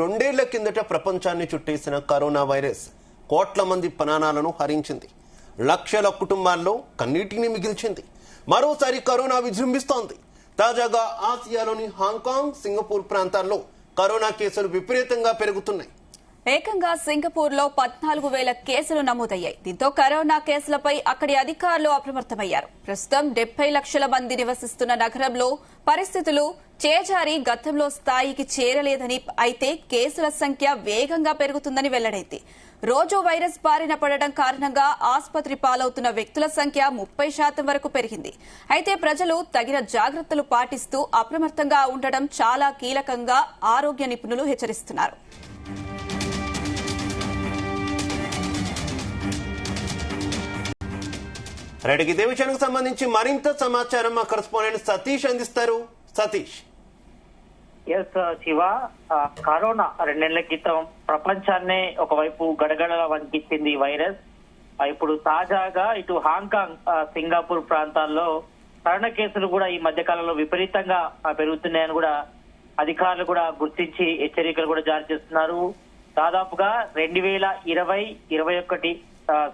రెండేళ్ల కిందట ప్రపంచాన్ని చుట్టేసిన కరోనా వైరస్ కోట్ల మంది ప్రాణాలను హరించింది. లక్షల కుటుంబాల్లో కన్నీటిని మిగిల్చింది. మరోసారి కరోనా విజృంభిస్తోంది. తాజాగా ఆసియాలోని హాంకాంగ్, సింగపూర్ ప్రాంతాల్లో కరోనా కేసులు విపరీతంగా పెరుగుతున్నాయి. ఏకంగా సింగపూర్ లో 14,000 కేసులు నమోదయ్యాయి. దీంతో కరోనా కేసులపై అక్కడి అధికారులు అప్రమత్తమయ్యారు. ప్రస్తుతం 70 లక్షల మంది నివసిస్తున్న నగరంలో పరిస్థితులు చేజారి గతంలో స్థాయికి చేరలేదని, అయితే కేసుల సంఖ్య వేగంగా పెరుగుతుందని వెల్లడైంది. రోజు వైరస్ బారిన పడడం కారణంగా ఆసుపత్రి పాలవుతున్న వ్యక్తుల సంఖ్య 30% వరకు పెరిగింది. అయితే ప్రజలు తగిన జాగ్రత్తలు పాటిస్తూ అప్రమత్తంగా ఉండడం చాలా కీలకంగా ఆరోగ్య నిపుణులు హెచ్చరిస్తున్నారు. రెడ్డికి ఇదే విషయానికి సంబంధించి మరింత సమాచారం మా కరెస్పాండెంట్ సతీష్ అందిస్తారు. సతీష్. శివ, కరోనా 2 నెలల క్రితం ప్రపంచాన్నే ఒకవైపు గడగడలా వణికించింది ఈ వైరస్. ఇప్పుడు తాజాగా ఇటు హాంకాంగ్, సింగపూర్ ప్రాంతాల్లో కరోనా కేసులు కూడా ఈ మధ్య కాలంలో విపరీతంగా పెరుగుతున్నాయని కూడా అధికారులు కూడా గుర్తించి హెచ్చరికలు కూడా జారీ చేస్తున్నారు. దాదాపుగా 2020-21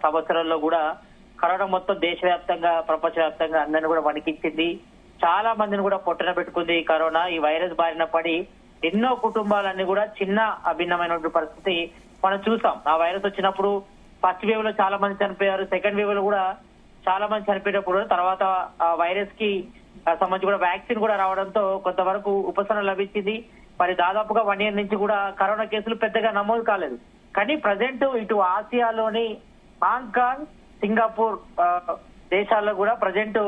సంవత్సరంలో కూడా కరోనా మొత్తం దేశవ్యాప్తంగా, ప్రపంచవ్యాప్తంగా అందరిని కూడా వణికించింది. చాలా మందిని కూడా పొట్టన పెట్టుకుంది ఈ కరోనా. ఈ వైరస్ బారిన పడి ఎన్నో కుటుంబాలన్నీ కూడా చిన్న అభిన్నమైన పరిస్థితి మనం చూసాం. ఆ వైరస్ వచ్చినప్పుడు ఫస్ట్ వేవ్ లో చాలా మంది చనిపోయారు. సెకండ్ వేవ్ లో కూడా చాలా మంది చనిపోయినప్పుడు తర్వాత ఆ వైరస్ కి సంబంధించి కూడా వ్యాక్సిన్ కూడా రావడంతో కొంతవరకు ఉపశమనం లభించింది. మరి దాదాపుగా 1 year నుంచి కూడా కరోనా కేసులు పెద్దగా నమోదు కాలేదు. కానీ ప్రజెంట్ ఇటు ఆసియాలోని హాంకాంగ్, సింగపూర్ దేశాల్లో కూడా ప్రజెంట్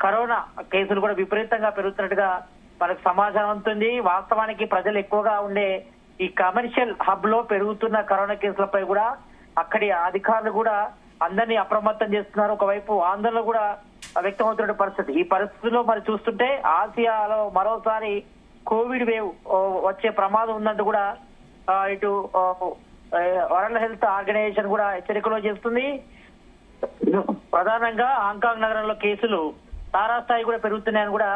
కరోనా కేసులు కూడా విపరీతంగా పెరుగుతున్నట్టుగా మనకు సమాచారం ఉంటుంది. వాస్తవానికి ప్రజలు ఎక్కువగా ఉండే ఈ కమర్షియల్ హబ్ లో పెరుగుతున్న కరోనా కేసులపై కూడా అక్కడి అధికారులు కూడా అందరినీ అప్రమత్తం చేస్తున్నారు. ఒకవైపు ఆందోళన కూడా వ్యక్తమవుతున్న పరిస్థితి. ఈ పరిస్థితిలో మరి చూస్తుంటే ఆసియాలో మరోసారి కోవిడ్ వేవ్ వచ్చే ప్రమాదం ఉందంటూ కూడా ఇటు వరల్డ్ హెల్త్ ఆర్గనైజేషన్ కూడా హెచ్చరికలు చేస్తుంది. ప్రధానంగా హాంకాంగ్ నగరంలో కేసులు తారాస్థాయి కూడా పెరుగుతున్నాయని కూడా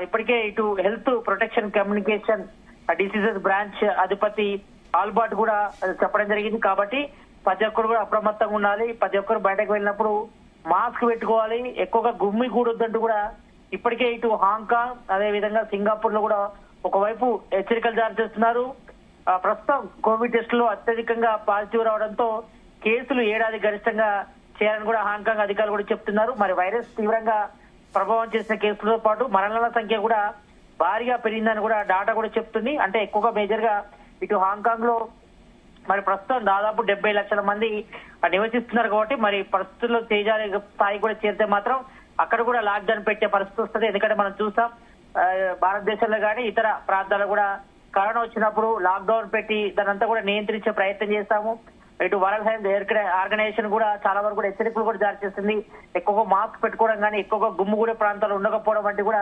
ఇప్పటికే ఇటు health protection communication diseases branch అధిపతి ఆల్బర్ట్ కూడా చెప్పడం జరిగింది. కాబట్టి ప్రతి ఒక్కరు కూడా అప్రమత్తంగా ఉండాలి. ప్రతి ఒక్కరు బయటకు వెళ్ళినప్పుడు మాస్క్ పెట్టుకోవాలి. ఎక్కువగా గుమ్మి కూడొద్దంటూ కూడా ఇప్పటికే ఇటు హాంకాంగ్, అదే విధంగా సింగపూర్ లో కూడా ఒకవైపు హెచ్చరికలు జారీ చేస్తున్నారు. ప్రస్తుతం కోవిడ్ టెస్టులో అత్యధికంగా పాజిటివ్ రావడంతో కేసులు ఏడాది గరిష్టంగా చేయాలని కూడా హాంకాంగ్ అధికారులు కూడా చెప్తున్నారు. మరి వైరస్ తీవ్రంగా ప్రభావం చేసిన కేసులతో పాటు మరణాల సంఖ్య కూడా భారీగా పెరిగిందని కూడా డాటా కూడా చెప్తుంది. అంటే ఎక్కువగా మేజర్ గా ఇటు హాంకాంగ్ లో మరి ప్రస్తుతం దాదాపు 70 లక్షల మంది నివసిస్తున్నారు. కాబట్టి మరి పరిస్థితుల్లో తేజారి స్థాయి కూడా చేరితే మాత్రం అక్కడ కూడా లాక్డౌన్ పెట్టే పరిస్థితి వస్తుంది. ఎందుకంటే మనం చూసాం భారతదేశంలో కానీ ఇతర ప్రాంతాల్లో కూడా కరోనా వచ్చినప్పుడు లాక్డౌన్ పెట్టి దానంతా కూడా నియంత్రించే ప్రయత్నం చేస్తాము. ఇటు వరల్డ్ హెల్త్ ఆర్గనైజేషన్ కూడా చాలా వరకు కూడా హెచ్చరికలు కూడా జారీ చేస్తుంది. ఎక్కువగా మాస్క్ పెట్టుకోవడం కానీ, ఎక్కువగా గుమ్ముగూడే ప్రాంతాలు ఉండకపోవడం వంటి కూడా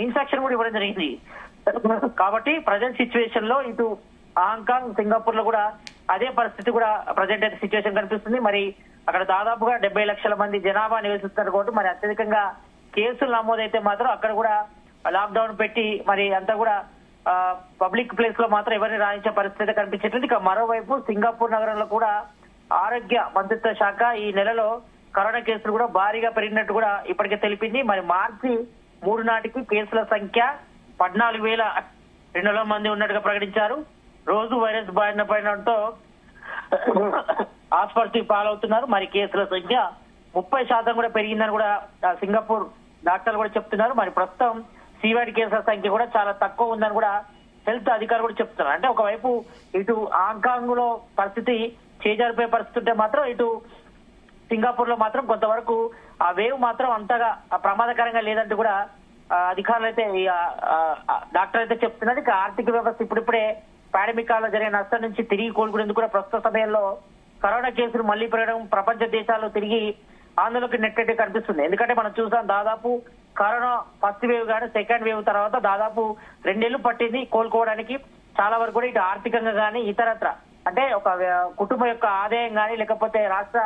ఇన్స్ట్రక్షన్ కూడా ఇవ్వడం జరిగింది. కాబట్టి ప్రజెంట్ సిచ్యువేషన్ లో ఇటు హాంకాంగ్, సింగపూర్ లో కూడా అదే పరిస్థితి కూడా ప్రజెంట్ అయితే సిచ్యువేషన్ కనిపిస్తుంది. మరి అక్కడ దాదాపుగా 70 లక్షల మంది జనాభా నివసిస్తున్నారు. కాబట్టి మరి అత్యధికంగా కేసులు నమోదైతే మాత్రం అక్కడ కూడా లాక్డౌన్ పెట్టి మరి అంతా కూడా పబ్లిక్ ప్లేస్ లో మాత్రం ఎవరిని రాయించే పరిస్థితి కనిపించేట్లేదు. ఇక మరోవైపు సింగపూర్ నగరంలో కూడా ఆరోగ్య మంత్రిత్వ శాఖ ఈ నెలలో కరోనా కేసులు కూడా భారీగా పెరిగినట్టు కూడా ఇప్పటికే తెలిపింది. మరి మార్చి 3 నాటికి కేసుల సంఖ్య 14,200 మంది ఉన్నట్టుగా ప్రకటించారు. రోజు వైరస్ బారిన పడడంతో ఆసుపత్రి పాలవుతున్నారు. మరి కేసుల సంఖ్య 30% కూడా పెరిగిందని కూడా సింగపూర్ డాక్టర్లు కూడా చెప్తున్నారు. మరి ప్రస్తుతం సివిఆర్ కేసుల సంఖ్య కూడా చాలా తక్కువ ఉందని కూడా హెల్త్ అధికారులు కూడా చెప్తున్నారు. అంటే ఒకవైపు ఇటు హాంకాంగ్ లో పరిస్థితి చేజారిపోయే పరిస్థితి ఉంటే మాత్రం ఇటు సింగపూర్ లో మాత్రం కొంతవరకు ఆ వేవ్ మాత్రం అంతగా ప్రమాదకరంగా లేదంటూ కూడా అధికారులు అయితే డాక్టర్ అయితే చెప్తున్నారు. ఇక ఆర్థిక వ్యవస్థ ఇప్పుడిప్పుడే పాండమిక్ కాలంలో జరిగిన నష్టం నుంచి తిరిగి కోలుకునేందుకు కూడా ప్రస్తుత సమయంలో కరోనా కేసులు మళ్లీ పెరగడం ప్రపంచ దేశాల్లో తిరిగి ఆందోళనకు నెట్టేట్టు కనిపిస్తుంది. ఎందుకంటే మనం చూసాం దాదాపు కరోనా ఫస్ట్ వేవ్ కానీ సెకండ్ వేవ్ తర్వాత దాదాపు 2 నెలలు పట్టింది కోలుకోవడానికి. చాలా వరకు కూడా ఇటు ఆర్థికంగా కానీ ఇతరత్ర అంటే ఒక కుటుంబం యొక్క ఆదాయం కానీ లేకపోతే రాష్ట్ర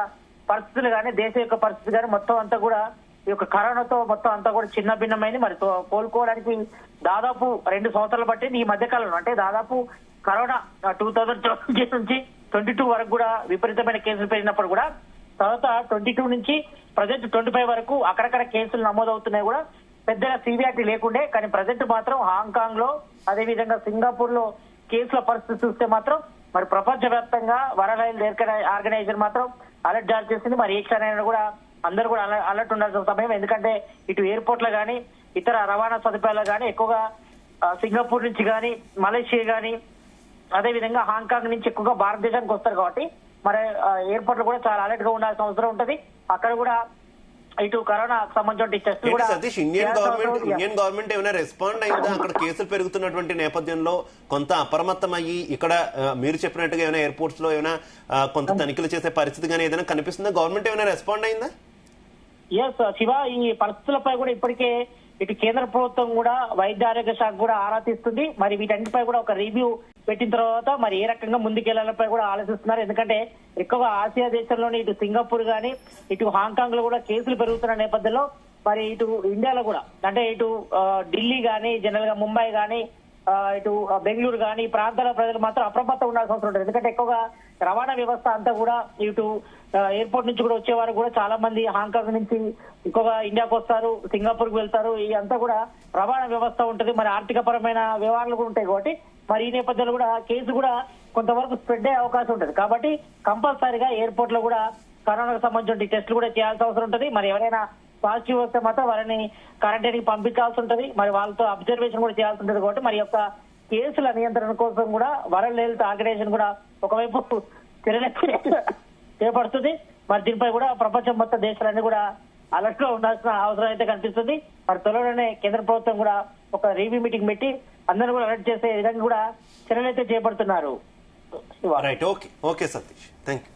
పరిస్థితులు కానీ దేశం యొక్క పరిస్థితి కానీ మొత్తం అంతా కూడా ఈ యొక్క కరోనాతో మొత్తం అంతా కూడా చిన్న భిన్నమైంది. మరి కోలుకోవడానికి దాదాపు 2 సంవత్సరాలు పట్టింది. ఈ మధ్య కాలంలో అంటే దాదాపు కరోనా 2020 నుంచి 22 వరకు కూడా విపరీతమైన కేసులు పెరిగినప్పుడు కూడా తర్వాత 22 నుంచి ప్రజెంట్ 25 వరకు అక్కడక్కడ కేసులు నమోదవుతున్నాయి కూడా పెద్దగా సివియారిటీ లేకుండే. కానీ ప్రజెంట్ మాత్రం హాంకాంగ్ లో అదేవిధంగా సింగపూర్ లో కేసుల పరిస్థితి చూస్తే మాత్రం మరి ప్రపంచ వ్యాప్తంగా వరల్డ్ హెల్త్ ఆర్గనైజేషన్ మాత్రం అలర్ట్ జారీ చేసింది. మరి ఏ క్షణమైనా కూడా అందరూ కూడా అలర్ట్ ఉండాల్సిన సమయం. ఎందుకంటే ఇటు ఎయిర్పోర్ట్ లో గానీ ఇతర రవాణా సదుపాయాలు గానీ ఎక్కువగా సింగపూర్ నుంచి గానీ మలేషియా గానీ అదేవిధంగా హాంకాంగ్ నుంచి ఎక్కువగా భారతదేశానికి వస్తారు కాబట్టి మరి ఎయిర్పోర్ట్ లో కూడా చాలా అలర్ట్ గా ఉండాల్సిన అవసరం ఉంటది. అక్కడ కూడా ఇటు కరోనా సంబంధించిన టెస్టులు కూడా సతీష్, ఇండియన్ గవర్నమెంట్ ఏమైనా రెస్పాండ్ అయిందా? అక్కడ కేసులు పెరుగుతున్నటువంటి నేపథ్యంలో కొంత అప్రమత్తం అయ్యి ఇక్కడ మీరు చెప్పినట్టుగా ఏమైనా ఎయిర్పోర్ట్స్ లో ఏమైనా కొంత తనిఖీలు చేసే పరిస్థితి కానీ ఏదైనా కనిపిస్తుందా? గవర్నమెంట్ ఏమైనా రెస్పాండ్ అయిందా? ఎస్ శివ, ఈ పరిస్థితులపై కూడా ఇప్పటికే ఇటు కేంద్ర ప్రభుత్వం కూడా వైద్య ఆరోగ్య శాఖ కూడా ఆరా తీస్తుంది. మరి వీటన్నిటిపై కూడా ఒక రివ్యూ పెట్టిన తర్వాత మరి ఏ రకంగా ముందుకెళ్లాలపై కూడా ఆలోచిస్తున్నారు. ఎందుకంటే ఎక్కువగా ఆసియా దేశంలోని ఇటు సింగపూర్ గానీ ఇటు హాంకాంగ్ లో కూడా కేసులు పెరుగుతున్న నేపథ్యంలో మరి ఇటు ఇండియాలో కూడా అంటే ఇటు ఢిల్లీ గానీ జనరల్ గా ముంబై గానీ ఇటు బెంగళూరు గానీ ఈ ప్రాంతాల ప్రజలు మాత్రం అప్రమత్తం ఉండాల్సిన అవసరం ఉంటుంది. ఎందుకంటే ఎక్కువగా రవాణా వ్యవస్థ అంతా కూడా ఇటు ఎయిర్పోర్ట్ నుంచి కూడా వచ్చేవారు కూడా చాలా మంది హాంకాంగ్ నుంచి ఎక్కువగా ఇండియాకు వస్తారు, సింగపూర్ కు వెళ్తారు. ఈ అంతా కూడా రవాణా వ్యవస్థ ఉంటుంది. మరి ఆర్థిక పరమైన వ్యవహారాలు కూడా ఉంటాయి కాబట్టి మరి ఈ నేపథ్యంలో కూడా కేసు కూడా కొంతవరకు స్ప్రెడ్ అయ్యే అవకాశం ఉంటుంది. కాబట్టి కంపల్సరీగా ఎయిర్పోర్ట్ లో కూడా కరోనాకు సంబంధించిన టెస్టులు కూడా చేయాల్సిన అవసరం ఉంటుంది. మరి ఎవరైనా పాజిటివ్ వస్తే మాత్రం వారిని క్వారంటైన్ కి పంపించాల్సి ఉంటుంది. మరి వాళ్ళతో అబ్జర్వేషన్ కూడా చేయాల్సి ఉంటుంది. కాబట్టి మరి యొక్క కేసుల నియంత్రణ కోసం కూడా వరల్డ్ హెల్త్ ఆర్గనైజేషన్ కూడా ఒకవైపు చర్యలు చేపడుతుంది. మరి దీనిపై కూడా ప్రపంచం మొత్తం దేశాలన్నీ కూడా అలర్ట్ గా ఉండాల్సిన అవసరం అయితే కనిపిస్తుంది. మరి త్వరలోనే కేంద్ర ప్రభుత్వం కూడా ఒక రివ్యూ మీటింగ్ పెట్టి అందరూ కూడా అలర్ట్ చేసే విధంగా కూడా చర్యలు అయితే చేపడుతున్నారు. Right, okay Satish, thank you.